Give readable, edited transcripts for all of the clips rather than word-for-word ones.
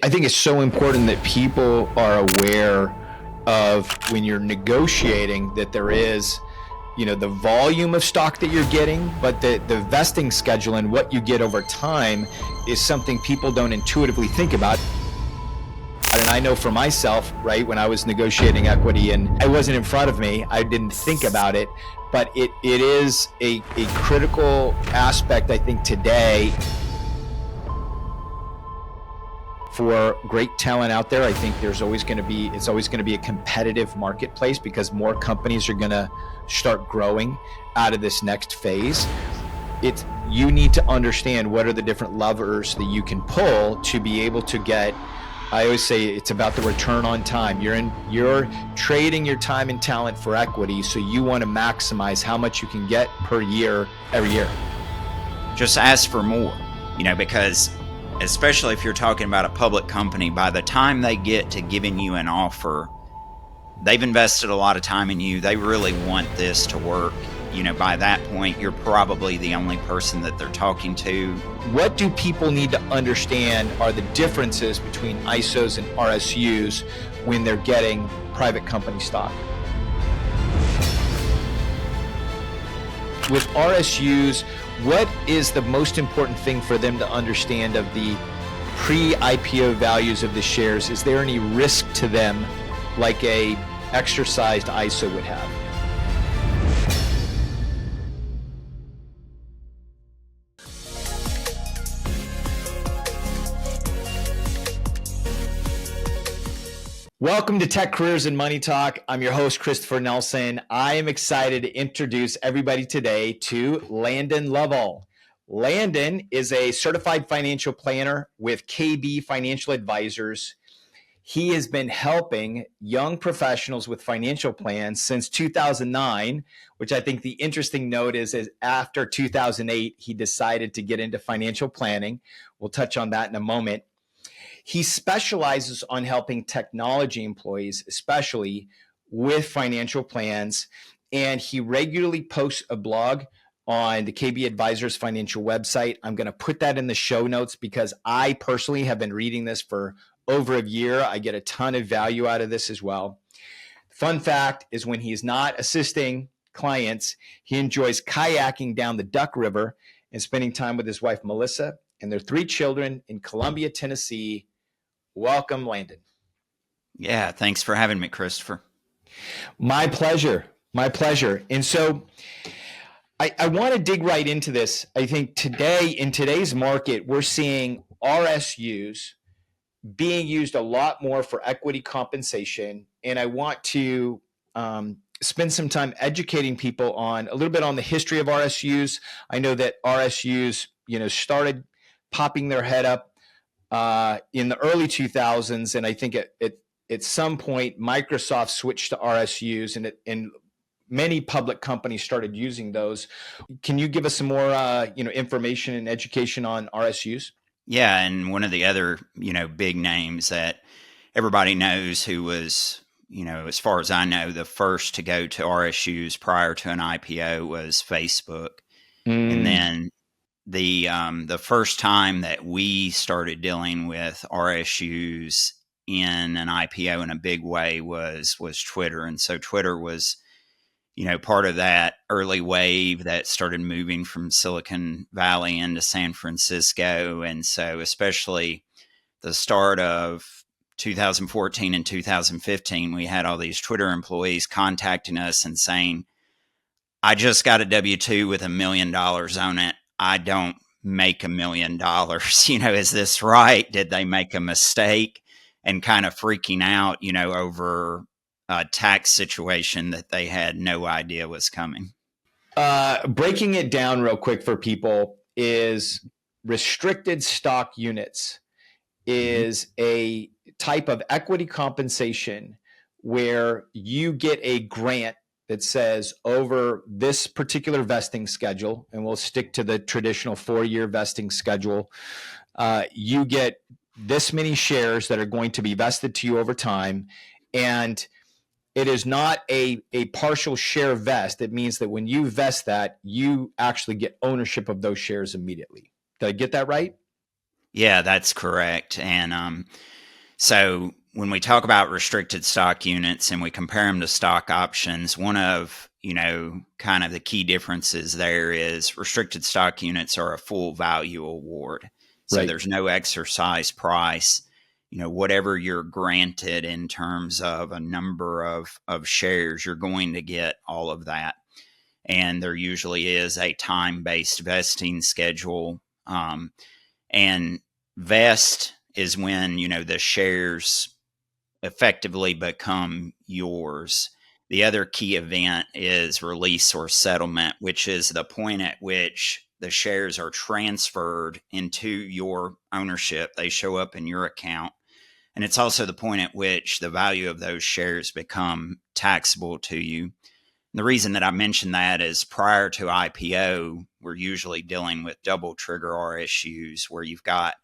I think it's so important that people are aware of when you're negotiating that there is, the volume of stock that you're getting, but the vesting schedule and what you get over time is something people don't intuitively think about. And I know for myself, right, when I was negotiating equity and it wasn't in front of me, I didn't think about it, but it is a critical aspect, I think, today for great talent out there. I think it's always going to be a competitive marketplace because more companies are going to start growing out of this next phase. You need to understand what are the different levers that you can pull to be able to get. I always say it's about the return on time. You're trading your time and talent for equity, so you want to maximize how much you can get per year, every year. Just ask for more, because especially if you're talking about a public company, by the time they get to giving you an offer, they've invested a lot of time in you. They really want this to work. By that point, you're probably the only person that they're talking to. What do people need to understand are the differences between ISOs and RSUs when they're getting private company stock? With RSUs, what is the most important thing for them to understand of the pre-IPO values of the shares? Is there any risk to them like a exercised ISO would have? Welcome to Tech Careers and Money Talk. I'm your host, Christopher Nelson. I am excited to introduce everybody today to Landon Loveall. Landon is a certified financial planner with KB Financial Advisors. He has been helping young professionals with financial plans since 2009, which I think the interesting note is after 2008, he decided to get into financial planning. We'll touch on that in a moment. He specializes on helping technology employees, especially with financial plans, and he regularly posts a blog on the KB Advisors financial website. I'm going to put that in the show notes because I personally have been reading this for over a year. I get a ton of value out of this as well. Fun fact is when he's not assisting clients, he enjoys kayaking down the Duck River and spending time with his wife, Melissa, and their 3 children in Columbia, Tennessee. Welcome, Landon. Yeah, thanks for having me, Christopher. My pleasure. My pleasure. And so I want to dig right into this. I think today, in today's market, we're seeing RSUs being used a lot more for equity compensation. And I want to spend some time educating people on a little bit on the history of RSUs. I know that RSUs, started popping their head up in the early 2000s, and I think at some point Microsoft switched to RSUs, and many public companies started using those. Can you give us some more information and education on RSUs? Yeah, and one of the other big names that everybody knows who was as far as I know the first to go to RSUs prior to an IPO was Facebook. And then the first time that we started dealing with RSUs in an IPO in a big way was Twitter. And so Twitter was, part of that early wave that started moving from Silicon Valley into San Francisco. And so especially the start of 2014 and 2015, we had all these Twitter employees contacting us and saying, I just got a W-2 with $1 million on it. I don't make $1 million. Is this right? Did they make a mistake? And kind of freaking out, over a tax situation that they had no idea was coming. Breaking it down real quick for people is restricted stock units is a type of equity compensation where you get a grant that says over this particular vesting schedule, and we'll stick to the traditional 4-year vesting schedule, you get this many shares that are going to be vested to you over time. And it is not a partial share vest. It means that when you vest that, you actually get ownership of those shares immediately. Did I get that right? Yeah, that's correct. And so when we talk about restricted stock units and we compare them to stock options, one of, kind of the key differences there is restricted stock units are a full value award. So Right. there's no exercise price. Whatever you're granted in terms of a number of shares, you're going to get all of that. And there usually is a time-based vesting schedule. And vest is when, the shares effectively become yours. The other key event is release or settlement, which is the point at which the shares are transferred into your ownership. They show up in your account. And it's also the point at which the value of those shares become taxable to you. The reason that I mention that is prior to IPO, we're usually dealing with double trigger RSUs where you've got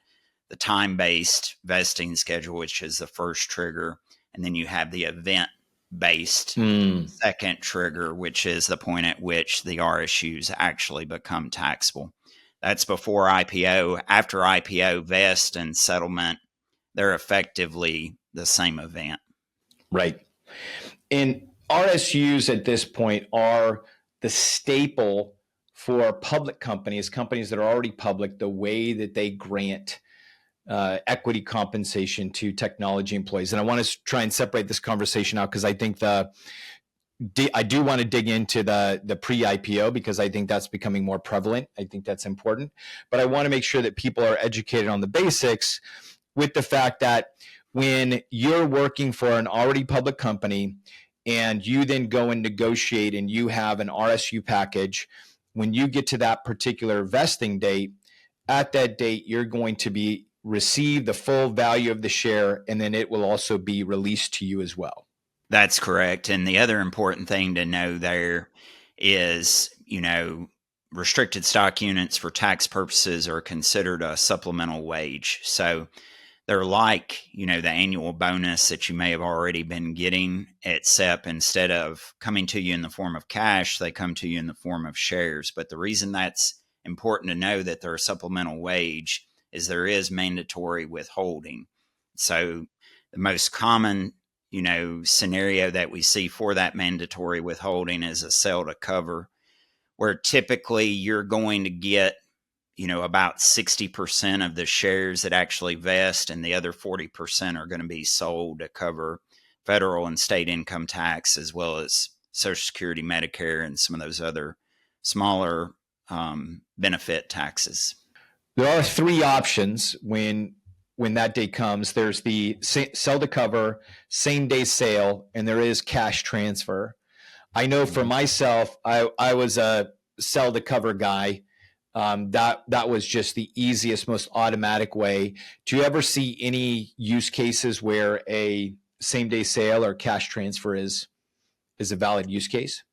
the time based vesting schedule, which is the first trigger, and then you have the event based Mm. second trigger, which is the point at which the RSUs actually become taxable. That's before IPO. After IPO, vest and settlement, they're effectively the same event. Right. And RSUs at this point are the staple for public companies that are already public, the way that they grant equity compensation to technology employees. And I want to try and separate this conversation out because I think I do want to dig into the pre-IPO because I think that's becoming more prevalent. I think that's important. But I want to make sure that people are educated on the basics with the fact that when you're working for an already public company and you then go and negotiate and you have an RSU package, when you get to that particular vesting date, at that date, you're going to be receive the full value of the share, and then it will also be released to you as well. That's correct. And the other important thing to know there is, restricted stock units for tax purposes are considered a supplemental wage. So they're like, the annual bonus that you may have already been getting, except instead of coming to you in the form of cash, they come to you in the form of shares. But the reason that's important to know that they're a supplemental wage is there is mandatory withholding. So the most common, scenario that we see for that mandatory withholding is a sell to cover, where typically you're going to get about 60% of the shares that actually vest, and the other 40% are going to be sold to cover federal and state income tax, as well as Social Security, Medicare, and some of those other smaller benefit taxes. There are three options when that day comes. There's the sell to cover, same day sale, and there is cash transfer. I know for myself, I was a sell to cover guy. That was just the easiest, most automatic way. Do you ever see any use cases where a same day sale or cash transfer is a valid use case?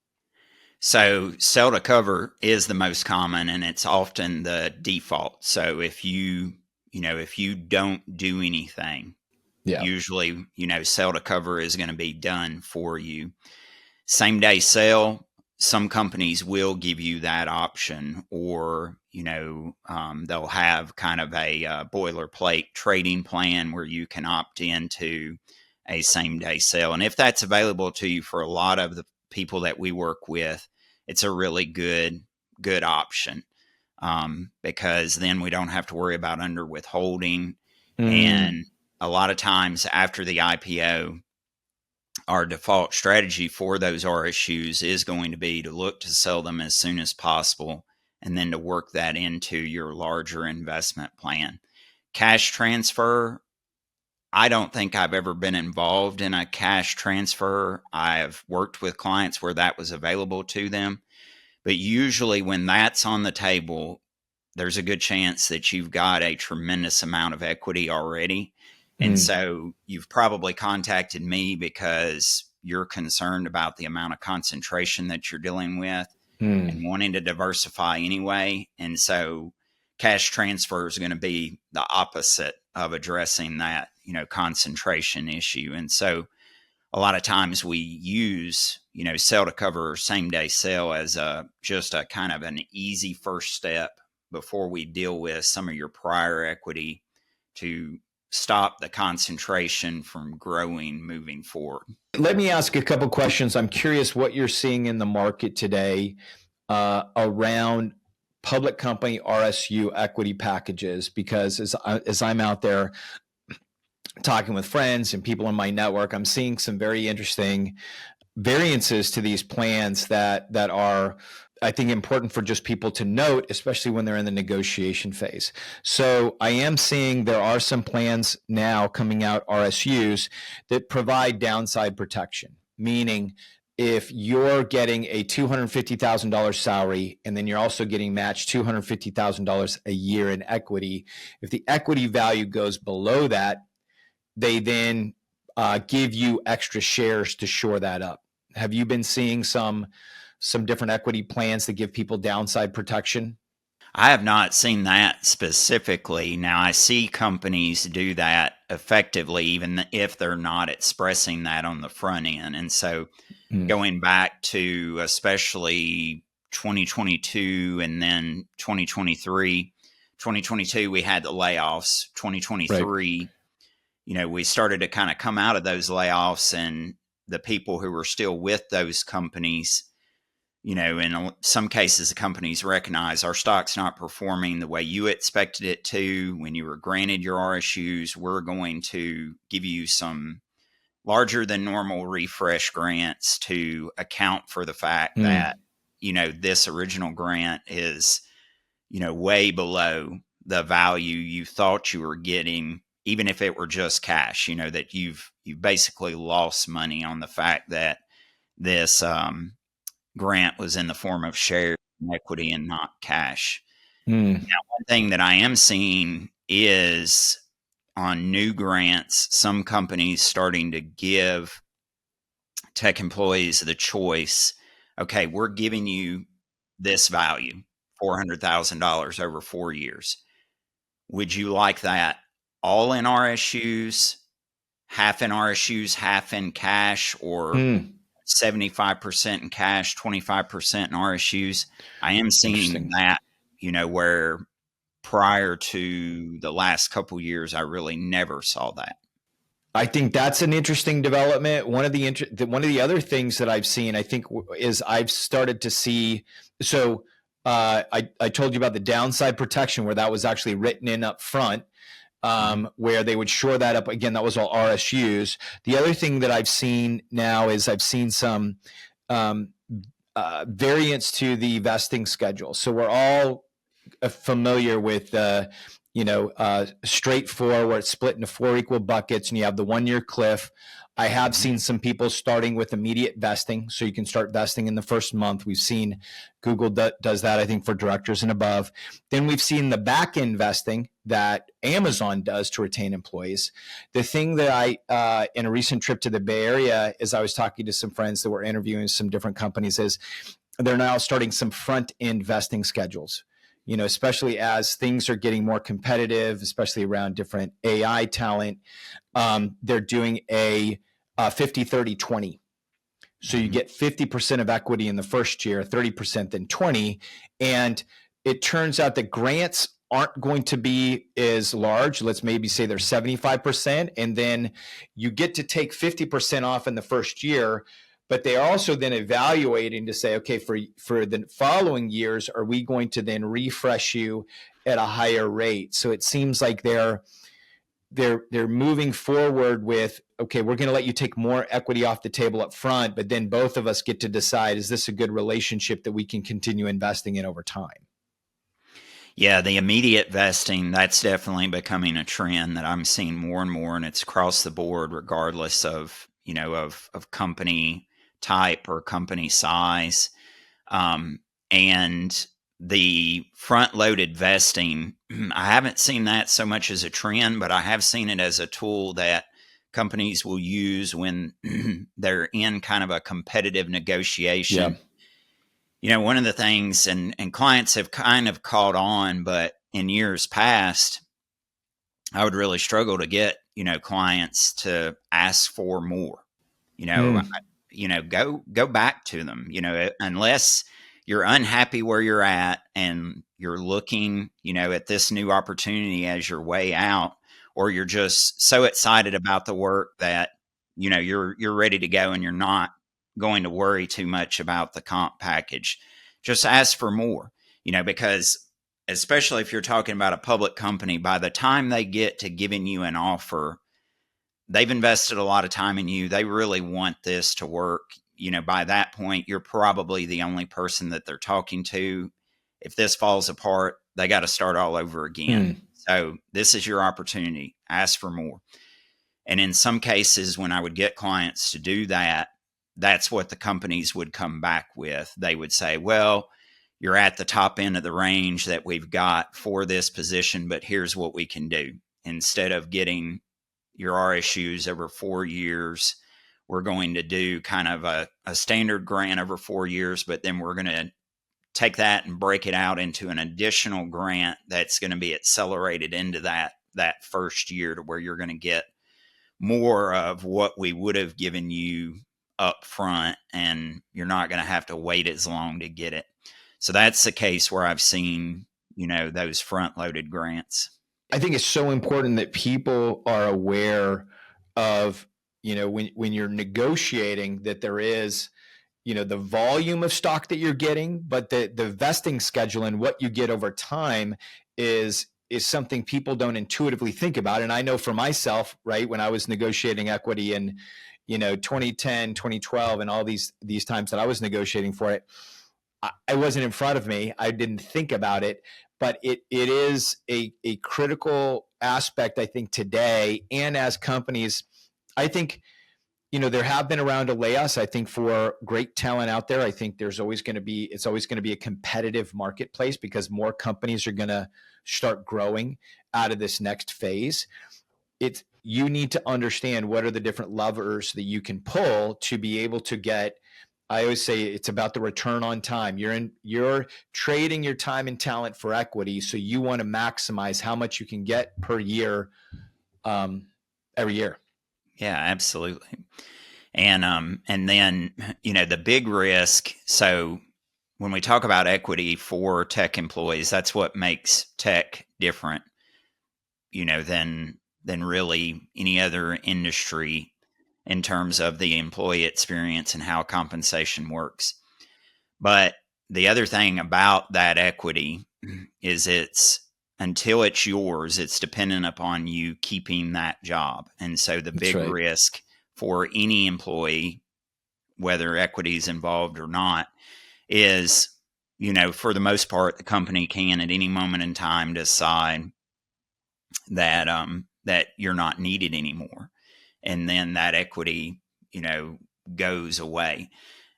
So sell to cover is the most common, and it's often the default. So if if you don't do anything, Yeah. usually, sell to cover is going to be done for you. Same day sale, some companies will give you that option, or they'll have kind of a boilerplate trading plan where you can opt into a same day sale. And if that's available to you, for a lot of the people that we work with, it's a really good option, because then we don't have to worry about under withholding. And a lot of times after the IPO, our default strategy for those RSUs is going to be to look to sell them as soon as possible, and then to work that into your larger investment plan. Cash transfer, I don't think I've ever been involved in a cash transfer. I've worked with clients where that was available to them. But usually when that's on the table, there's a good chance that you've got a tremendous amount of equity already. And so you've probably contacted me because you're concerned about the amount of concentration that you're dealing with and wanting to diversify anyway. And so cash transfer is going to be the opposite of addressing that, concentration issue. And so a lot of times we use, sell to cover or same day sale as just a kind of an easy first step before we deal with some of your prior equity to stop the concentration from growing moving forward. Let me ask a couple questions. I'm curious what you're seeing in the market today around public company RSU equity packages, because as I'm out there talking with friends and people in my network, I'm seeing some very interesting variances to these plans that are, I think, important for just people to note, especially when they're in the negotiation phase. So I am seeing there are some plans now coming out, RSUs, that provide downside protection, meaning if you're getting a $250,000 salary and then you're also getting matched $250,000 a year in equity, if the equity value goes below that, they then give you extra shares to shore that up. Have you been seeing some different equity plans that give people downside protection? I have not seen that specifically. Now, I see companies do that effectively, even if they're not expressing that on the front end. And so going back to especially 2022 and then 2023, 2022, we had the layoffs. 2023, Right. We started to kind of come out of those layoffs, and the people who were still with those companies, in some cases, the companies recognize our stock's not performing the way you expected it to. When you were granted your RSUs, we're going to give you some larger than normal refresh grants to account for the fact that, this original grant is, way below the value you thought you were getting, even if it were just cash, that you've basically lost money on the fact that this grant was in the form of shares and equity and not cash. Now, one thing that I am seeing is on new grants, some companies starting to give tech employees the choice. Okay, we're giving you this value, $400,000 over 4 years. Would you like that all in RSUs, half in RSUs, half in cash, or 75% in cash, 25% in RSUs? I am seeing that, where prior to the last couple years, I really never saw that. I think that's an interesting development. One of the other things that I've seen, I think, is I've started to see. So I told you about the downside protection, where that was actually written in up front, where they would shore that up. Again, that was all RSUs. The other thing that I've seen now is I've seen some variance to the vesting schedule. So we're all familiar with straight four, where it's split into 4 equal buckets and you have the 1 year cliff. I have seen some people starting with immediate vesting, so you can start vesting in the first month. We've seen Google does that, I think, for directors and above. Then we've seen the back end vesting that Amazon does to retain employees. The thing that I, in a recent trip to the Bay Area, as I was talking to some friends that were interviewing some different companies, is they're now starting some front end vesting schedules. Especially as things are getting more competitive, especially around different AI talent, they're doing a 50-30-20. So you get 50% of equity in the first year, 30% then 20. And it turns out that grants aren't going to be as large. Let's maybe say they're 75%. And then you get to take 50% off in the first year. But they are also then evaluating to say, okay, for the following years, are we going to then refresh you at a higher rate? So it seems like they're moving forward with, okay, we're going to let you take more equity off the table up front, but then both of us get to decide, is this a good relationship that we can continue investing in over time? Yeah, the immediate vesting, that's definitely becoming a trend that I'm seeing more and more, and it's across the board, regardless of, of company type or company size. And the front-loaded vesting, I haven't seen that so much as a trend, but I have seen it as a tool that companies will use when they're in kind of a competitive negotiation. Yeah. One of the things, and clients have kind of caught on, but in years past, I would really struggle to get, clients to ask for more. Go back to them, unless you're unhappy where you're at and you're looking, at this new opportunity as your way out, or you're just so excited about the work that, you're ready to go and you're not going to worry too much about the comp package. Just ask for more, because especially if you're talking about a public company, by the time they get to giving you an offer, they've invested a lot of time in you. They really want this to work. By that point, you're probably the only person that they're talking to. If this falls apart, they got to start all over again. So this is your opportunity. Ask for more. And in some cases, when I would get clients to do that, that's what the companies would come back with. They would say, well, you're at the top end of the range that we've got for this position, but here's what we can do. Instead of getting your RSUs over 4 years, we're going to do kind of a standard grant over 4 years, but then we're going to take that and break it out into an additional grant that's going to be accelerated into that first year, to where you're going to get more of what we would have given you up front, and you're not going to have to wait as long to get it. So that's the case where I've seen, those front-loaded grants. I think it's so important that people are aware of, when you're negotiating, that there is, the volume of stock that you're getting, but the vesting schedule and what you get over time is something people don't intuitively think about. And I know for myself, right, when I was negotiating equity in, 2010, 2012, and all these times that I was negotiating for it, I wasn't in front of me. I didn't think about it, but it is a critical aspect, I think, today. And as companies, I think, there have been a round of layoffs. I think for great talent out there, I think it's always going to be a competitive marketplace, because more companies are going to start growing out of this next phase. You need to understand what are the different levers that you can pull to be able to get. I always say it's about the return on time. You're trading your time and talent for equity, so you want to maximize how much you can get per year, every year. Yeah, absolutely. And then, the big risk. So when we talk about equity for tech employees, that's what makes tech different, than really any other industry in terms of the employee experience and how compensation works. But the other thing about that equity is until it's yours, it's dependent upon you keeping that job. And so the big risk for any employee, whether equity is involved or not, is, for the most part, the company can at any moment in time decide that you're not needed anymore. And then that equity, goes away.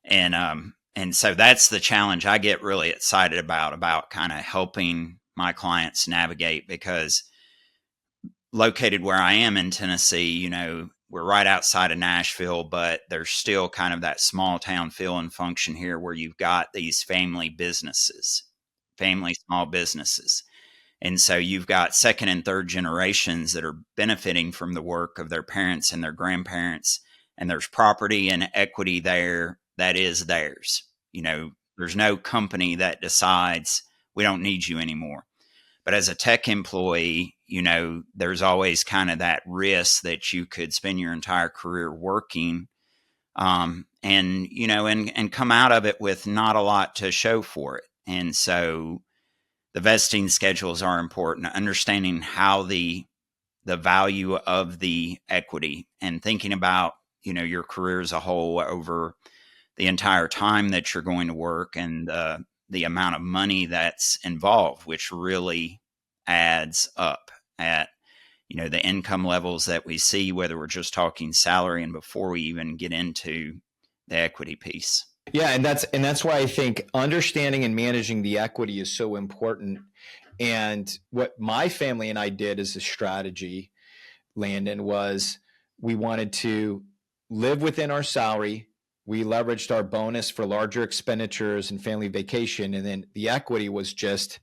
And so that's the challenge I get really excited about kind of helping my clients navigate, because located where I am in Tennessee, we're right outside of Nashville, but there's still kind of that small town feel and function here, where you've got these family small businesses. And so you've got second and third generations that are benefiting from the work of their parents and their grandparents, and there's property and equity there that is theirs. There's no company that decides we don't need you anymore. But as a tech employee, there's always kind of that risk that you could spend your entire career working, and come out of it with not a lot to show for it. And so the vesting schedules are important. Understanding how the value of the equity, and thinking about, your career as a whole over the entire time that you're going to work, and the amount of money that's involved, which really adds up at, the income levels that we see, whether we're just talking salary and before we even get into the equity piece. Yeah, and that's why I think understanding and managing the equity is so important. And what my family and I did as a strategy, Landon, was we wanted to live within our salary. We leveraged our bonus for larger expenditures and family vacation. And then the equity was just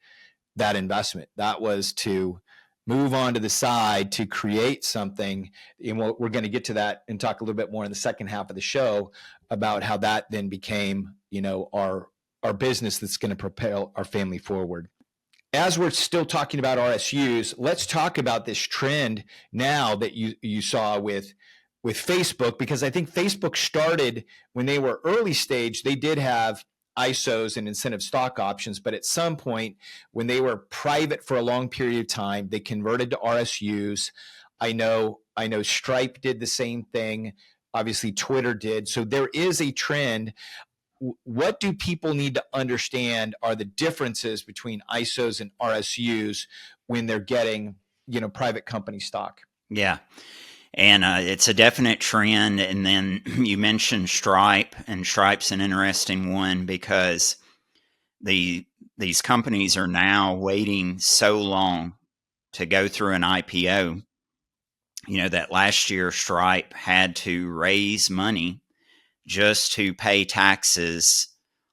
that investment. That was to move on to the side to create something. And we're going to get to that and talk a little bit more in the second half of the show about how that then became, our business that's going to propel our family forward. as we're still talking about RSUs, let's talk about this trend now that you saw with Facebook, because I think Facebook started when they were early stage, they did have ISOs and incentive stock options, but at some point when they were private for a long period of time, they converted to RSUs. I know Stripe did the same thing. Obviously Twitter did. So there is a trend. What do people need to understand are the differences between ISOs and RSUs when they're getting, private company stock? Yeah. And it's a definite trend. And then you mentioned Stripe, and Stripe's an interesting one because these companies are now waiting so long to go through an IPO. That last year Stripe had to raise money just to pay taxes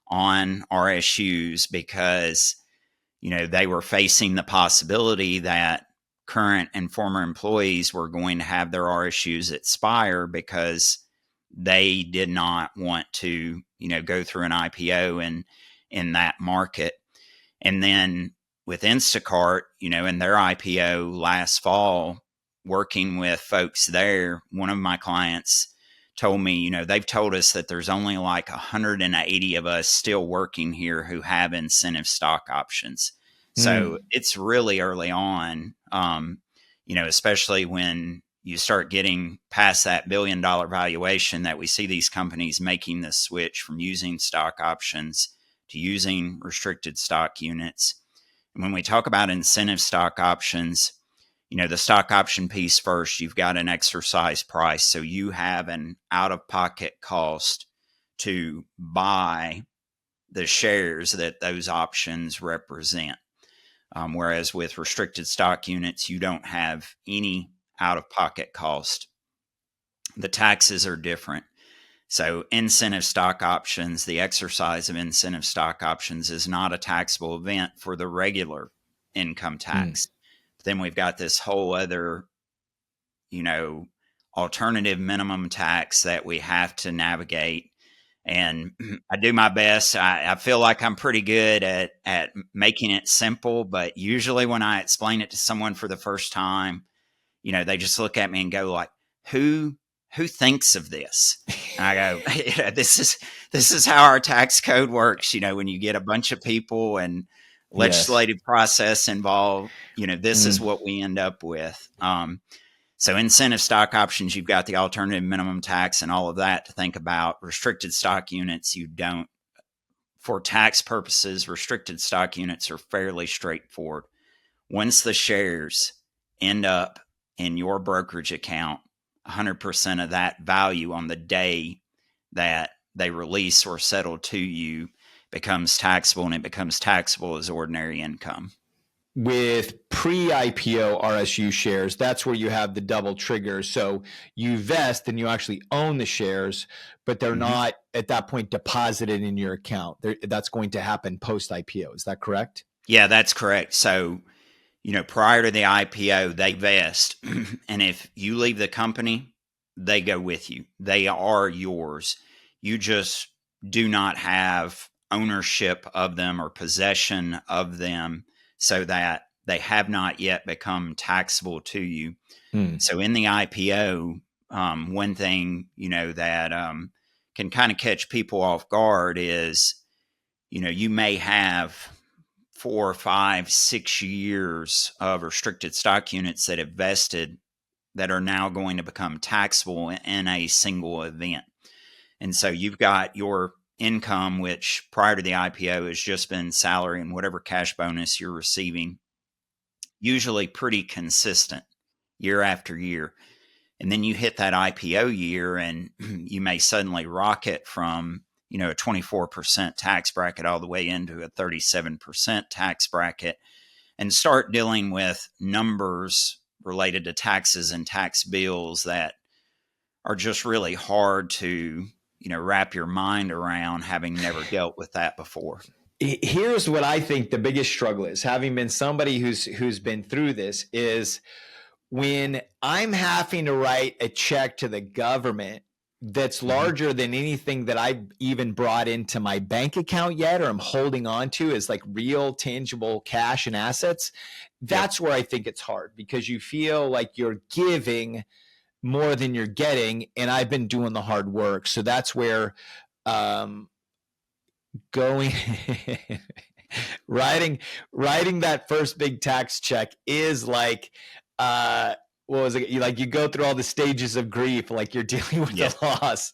on RSUs because they were facing the possibility that current and former employees were going to have their RSUs expire because they did not want to, go through an IPO in that market. And then with Instacart, in their IPO last fall, working with folks there, one of my clients told me, they've told us that there's only like 180 of us still working here who have incentive stock options. So it's really early on, especially when you start getting past that $1 billion valuation, that we see these companies making the switch from using stock options to using restricted stock units. And when we talk about incentive stock options, the stock option piece first, you've got an exercise price. So you have an out-of-pocket cost to buy the shares that those options represent. Whereas with restricted stock units, you don't have any out-of-pocket cost. The taxes are different. So incentive stock options, the exercise of incentive stock options is not a taxable event for the regular income tax. Then we've got this whole other, alternative minimum tax that we have to navigate. And I do my best. I feel like I'm pretty good at making it simple, but usually when I explain it to someone for the first time, they just look at me and go like, who thinks of this? And I go, this is how our tax code works. When you get a bunch of people and legislative process involved, this is what we end up with. So incentive stock options, you've got the alternative minimum tax and all of that to think about. Restricted stock units, you don't. For tax purposes, restricted stock units are fairly straightforward. Once the shares end up in your brokerage account, 100% of that value on the day that they release or settle to you becomes taxable, and it becomes taxable as ordinary income. With pre-IPO RSU shares, that's where you have the double trigger. So you vest and you actually own the shares, but they're not at that point deposited in your account. That's going to happen post-IPO. Is that correct? Yeah, that's correct. So, prior to the IPO, they vest. And if you leave the company, they go with you. They are yours. You just do not have ownership of them or possession of them, so that they have not yet become taxable to you. So in the IPO, one thing, that can kind of catch people off guard is, you may have 4, 5, 6 years of restricted stock units that have vested that are now going to become taxable in a single event. And so you've got your income, which prior to the IPO has just been salary and whatever cash bonus you're receiving, usually pretty consistent year after year. And then you hit that IPO year and you may suddenly rocket from, a 24% tax bracket all the way into a 37% tax bracket and start dealing with numbers related to taxes and tax bills that are just really hard to, wrap your mind around, having never dealt with that before. Here's what I think the biggest struggle is, having been somebody who's been through this, is when I'm having to write a check to the government, that's larger than anything that I've even brought into my bank account yet, or I'm holding on to as like real tangible cash and assets, Yep. that's where I think it's hard, because you feel like you're giving more than you're getting. And I've been doing the hard work. So that's where going writing that first big tax check is like what was it, you go through all the stages of grief, like you're dealing with Yes. the loss.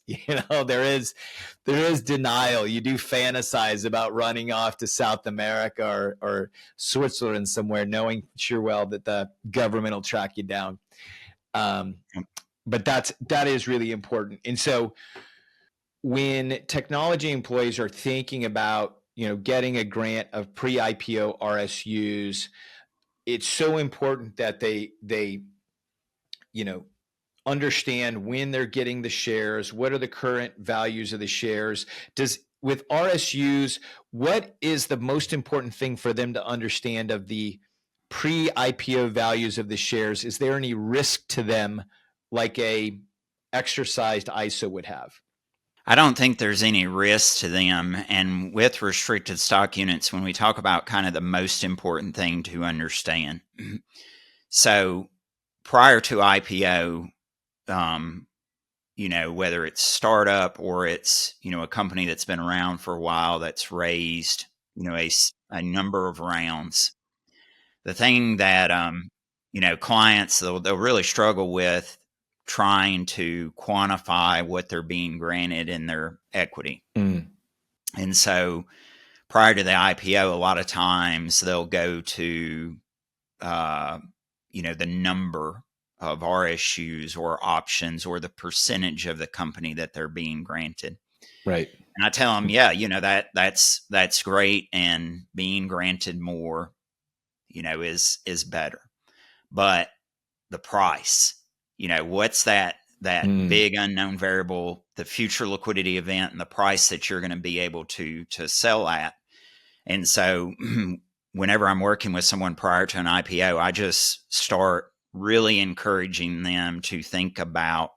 There is denial. You do fantasize about running off to South America or Switzerland somewhere, knowing sure well that the government will track you down. But that is really important. And so when technology employees are thinking about getting a grant of pre-IPO RSUs, it's so important that they understand when they're getting the shares, what are the current values of the shares. With RSUs, what is the most important thing for them to understand of the pre-IPO values of the shares? Is there any risk to them like a exercised ISO would have? I don't think there's any risk to them. And with restricted stock units, when we talk about kind of the most important thing to understand, so prior to IPO, whether it's startup or it's, a company that's been around for a while that's raised, a number of rounds, the thing that, clients, they'll really struggle with trying to quantify what they're being granted in their equity. And so prior to the IPO, a lot of times they'll go to, the number of RSUs or options or the percentage of the company that they're being granted. Right. And I tell them, that's great. And being granted more, is better. But the price, what's that big unknown variable, the future liquidity event and the price that you're going to be able to sell at. And so whenever I'm working with someone prior to an IPO, I just start really encouraging them to think about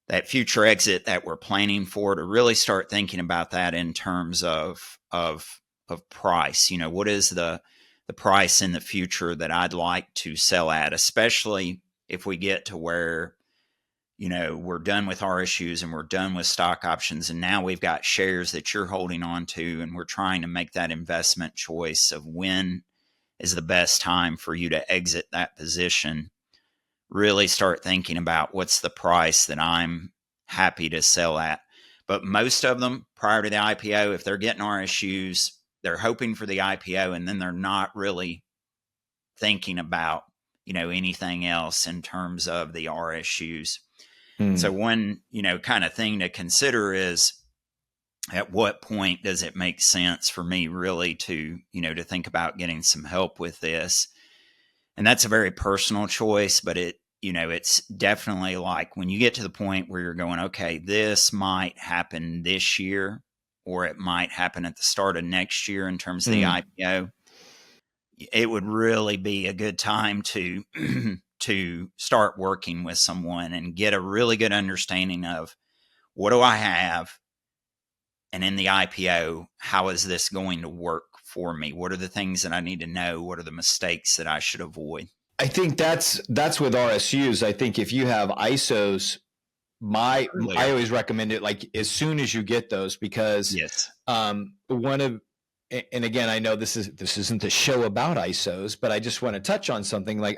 that future exit that we're planning for, to really start thinking about that in terms of price. What is the price in the future that I'd like to sell at, especially if we get to where, we're done with RSUs and we're done with stock options. And now we've got shares that you're holding on to, and we're trying to make that investment choice of when is the best time for you to exit that position. Really start thinking about what's the price that I'm happy to sell at. But most of them prior to the IPO, if they're getting RSUs, they're hoping for the IPO, and then they're not really thinking about, anything else in terms of the RSUs. So one, kind of thing to consider is, at what point does it make sense for me really to, to think about getting some help with this? And that's a very personal choice, but it's definitely like when you get to the point where you're going, okay, this might happen this year, or it might happen at the start of next year in terms of the IPO. It would really be a good time to to start working with someone and get a really good understanding of, what do I have? And in the IPO, how is this going to work for me? What are the things that I need to know? What are the mistakes that I should avoid? I think that's with RSUs. I think if you have ISOs, I always recommend it like as soon as you get those, because Yes. And again, I know this isn't a show about ISOs, but I just want to touch on something. Like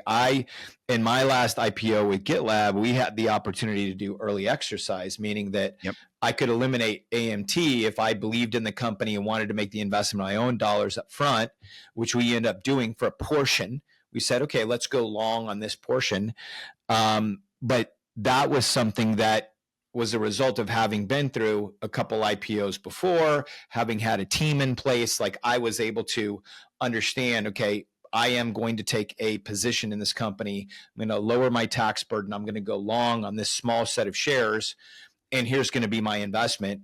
in my last IPO with GitLab, we had the opportunity to do early exercise, meaning that I could eliminate AMT if I believed in the company and wanted to make the investment of my own dollars up front, which we end up doing for a portion. We said, okay, let's go long on this portion. But that was something that was a result of having been through a couple IPOs before, having had a team in place. Like I was able to understand, okay, I am going to take a position in this company. I'm going to lower my tax burden. I'm going to go long on this small set of shares, and here's going to be my investment.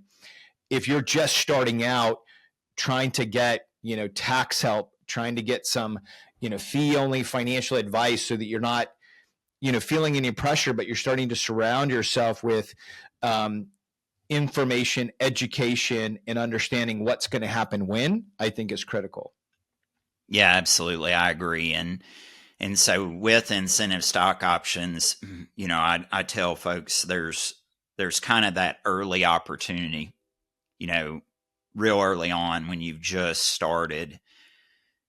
If you're just starting out trying to get, tax help, trying to get some, fee only financial advice so that you're not feeling any pressure, but you're starting to surround yourself with information, education, and understanding what's going to happen when, I think is critical. Yeah, absolutely. I agree. And so with incentive stock options, I tell folks there's kind of that early opportunity, real early on when you've just started,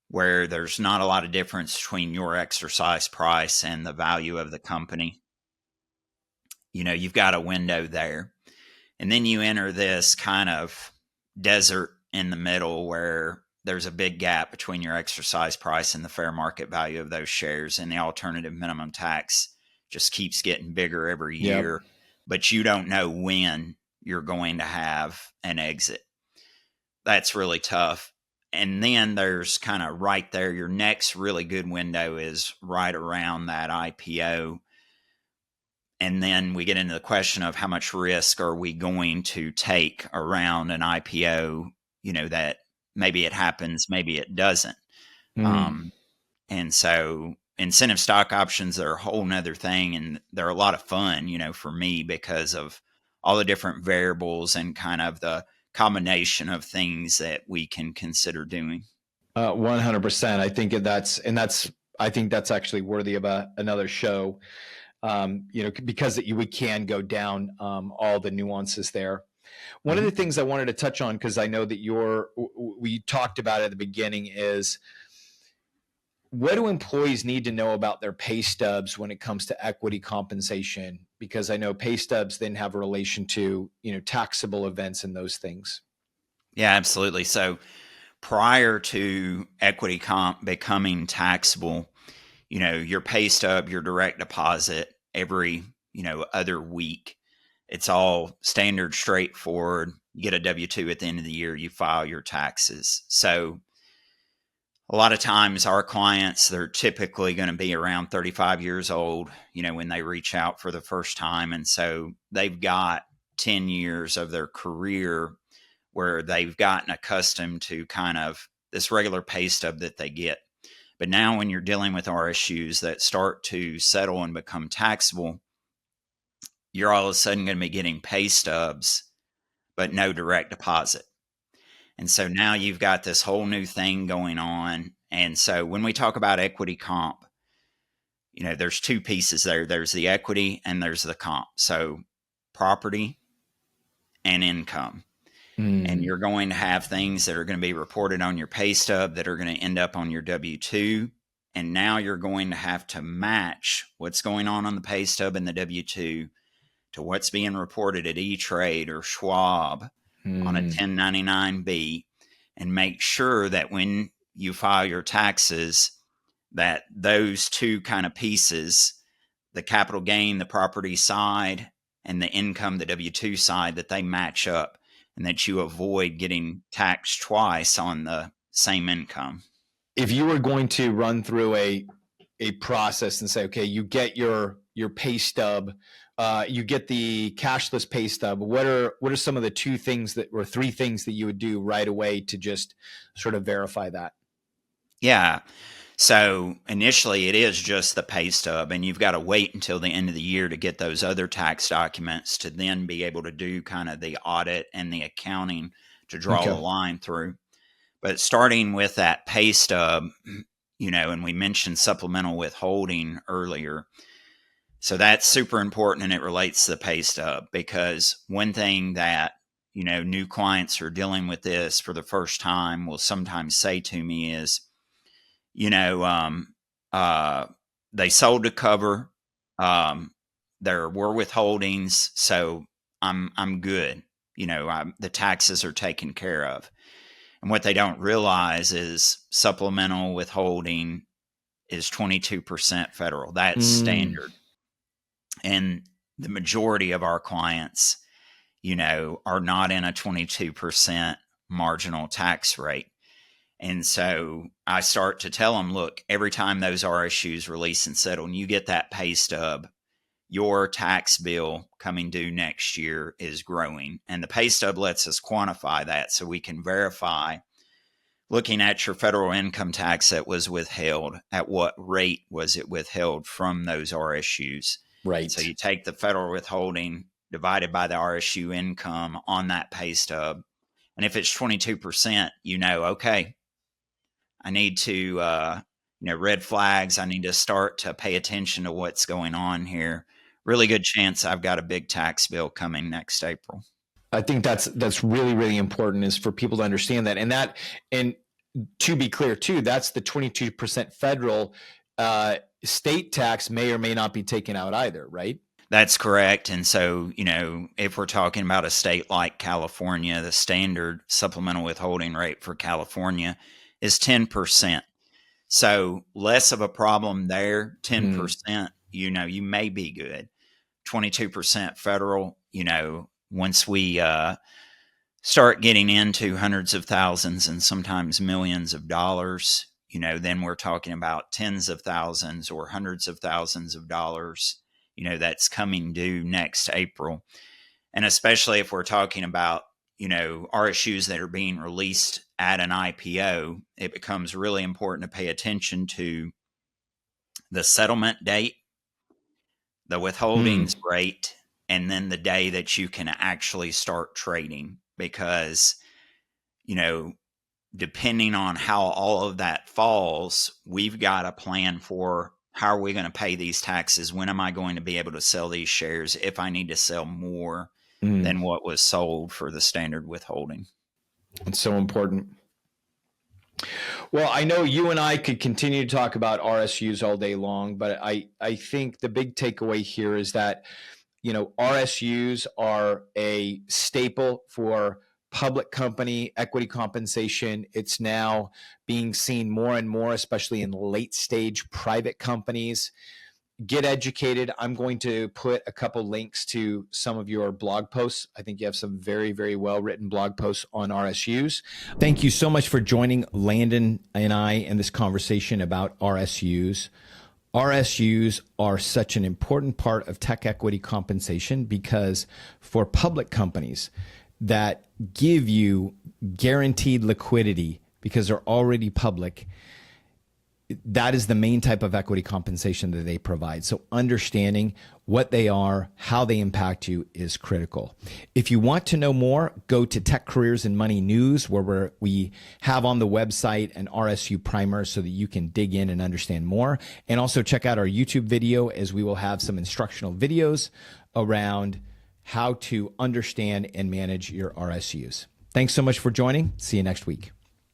where there's not a lot of difference between your exercise price and the value of the company. You've got a window there. And then you enter this kind of desert in the middle where there's a big gap between your exercise price and the fair market value of those shares. And the alternative minimum tax just keeps getting bigger every Yep. year, but you don't know when you're going to have an exit. That's really tough. And then there's kind of right there, your next really good window is right around that IPO. And then we get into the question of how much risk are we going to take around an IPO, that maybe it happens, maybe it doesn't. And so incentive stock options are a whole nother thing. And they're a lot of fun, for me because of all the different variables and kind of the combination of things that we can consider doing. 100%. I think that's actually worthy of another show. Because we can go down all the nuances there. One of the things I wanted to touch on, because I know that we talked about at the beginning, is what do employees need to know about their pay stubs when it comes to equity compensation? Because I know pay stubs then have a relation to, taxable events and those things. Yeah, absolutely. So prior to equity comp becoming taxable, your pay stub, your direct deposit every, other week, it's all standard, straightforward. You get a W-2 at the end of the year, you file your taxes. So a lot of times our clients, they're typically going to be around 35 years old, when they reach out for the first time. And so they've got 10 years of their career where they've gotten accustomed to kind of this regular pay stub that they get. But now when you're dealing with RSUs that start to settle and become taxable, you're all of a sudden going to be getting pay stubs, but no direct deposit. And so now you've got this whole new thing going on. And so when we talk about equity comp, there's two pieces there. There's the equity and there's the comp. So property and income. And you're going to have things that are going to be reported on your pay stub that are going to end up on your W-2. And now you're going to have to match what's going on the pay stub and the W-2 to what's being reported at E-Trade or Schwab on a 1099-B, and make sure that when you file your taxes, that those two kind of pieces, the capital gain, the property side, and the income, the W-2 side, that they match up, and that you avoid getting taxed twice on the same income. If you were going to run through a process and say, okay, you get your pay stub, you get the cashless pay stub, what are some of the three things that you would do right away to just sort of verify that? Yeah. So initially it is just the pay stub, and you've got to wait until the end of the year to get those other tax documents to then be able to do kind of the audit and the accounting to draw the line through. But starting with that pay stub, and we mentioned supplemental withholding earlier. So that's super important, and it relates to the pay stub, because one thing that, new clients who are dealing with this for the first time will sometimes say to me is, they sold to cover, there were withholdings, so I'm good. The taxes are taken care of. And what they don't realize is supplemental withholding is 22% federal. That's standard. And the majority of our clients, are not in a 22% marginal tax rate. And so I start to tell them, look, every time those RSUs release and settle and you get that pay stub, your tax bill coming due next year is growing. And the pay stub lets us quantify that so we can verify looking at your federal income tax that was withheld, at what rate was it withheld from those RSUs? Right. So you take the federal withholding divided by the RSU income on that pay stub. And if it's 22%, okay, I need to, red flags. I need to start to pay attention to what's going on here. Really good chance I've got a big tax bill coming next April. I think that's really, really important, is for people to understand that. And to be clear too, that's the 22% federal. State tax may or may not be taken out either, right? That's correct. And so, if we're talking about a state like California, the standard supplemental withholding rate for California is 10%. So less of a problem there. 10%, you may be good. 22% federal, once we start getting into hundreds of thousands and sometimes millions of dollars, then we're talking about tens of thousands or hundreds of thousands of dollars, that's coming due next April. And especially if we're talking about, RSUs that are being released at an IPO, it becomes really important to pay attention to the settlement date, the withholdings rate, and then the day that you can actually start trading. Because, depending on how all of that falls, we've got a plan for how are we going to pay these taxes? When am I going to be able to sell these shares if I need to sell more than what was sold for the standard withholding? It's so important. Well, I know you and I could continue to talk about RSUs all day long, but I think the big takeaway here is that, RSUs are a staple for public company equity compensation. It's now being seen more and more, especially in late stage private companies. Get educated. I'm going to put a couple links to some of your blog posts. I think you have some very, very well written blog posts on RSUs. Thank you so much for joining Landon and I in this conversation about RSUs. RSUs are such an important part of tech equity compensation because for public companies that give you guaranteed liquidity because they're already public, that is the main type of equity compensation that they provide. So understanding what they are, how they impact you is critical. If you want to know more, go to Tech Careers and Money News, where we have on the website an RSU primer so that you can dig in and understand more. And also check out our YouTube video, as we will have some instructional videos around how to understand and manage your RSUs. Thanks so much for joining. See you next week.